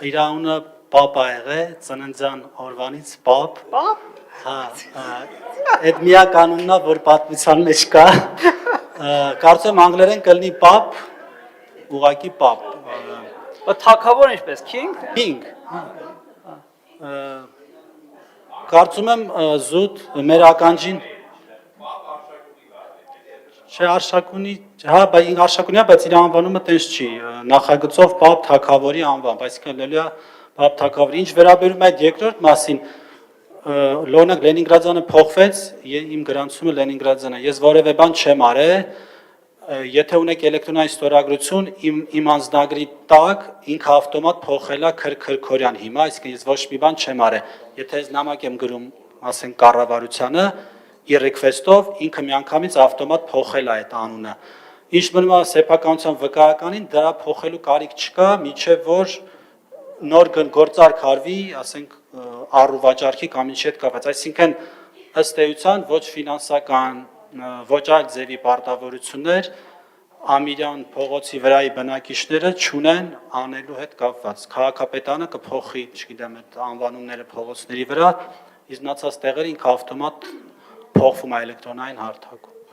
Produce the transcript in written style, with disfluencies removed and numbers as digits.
իր անունը Պապ ա եղել, ծննդյան օրվանից Պապ։ Պապ։ Հա, այդ միակ անունն է, որ պատմության մեջ կա։ Կարծում եմ անգլերեն կլինի Պապ, ուղղակի Պապ։ Թագավոր ինչպես King։ King։ Կարծում եմ զուտ մեր ականջին Չէ, Արշակունի, հա, Արշակունիա, բայց իր անվանումը տենց չի, նախագծով Պապ թագավորի անվան, այսինքն լելիա Պապ թագավորի, ինչ վերաբերում այդ երկրորդ մասին, Լորնակ Լենինգրադյանը փոխվեց, իմ գրանցումը Լենինգրադյան է, ես որևէ բան չեմ արել, եթե ունեք էլեկտրոնային ստորագրություն, իմ անձնագրի տակ ինքը ավտոմատ փոխել է Քրքորյան հիմա, այսինքն ես ոչ մի բան չեմ արել, եթե ես նամակ եմ գրում, ասենք կառավարությանը, իր request-ով ինքը միանգամից ավտոմատ փոխել է այդ անունը։ Ինչ մնում է սեփականության վկայականին, դրա փոխելու կարիք չկա, միջև որ նոր գործարք արվի, ասենք առուվաճառքի կամ ինչի հետ կապված, այսինքն ըստ էության ոչ ֆինանսական, ոչ այլ ձևի պարտավորություններ Ամիրյան փողոցի վրայի բնակիչները չունեն անելու հետ կապված։ Քաղաքապետարանը կփոխի, չգիտեմ, այդ անվանումները փողոցների վրա, իսկ մնացած տեղերը ինքը ավտոմատ փոխվում է էլեկտրոնային հարթակում։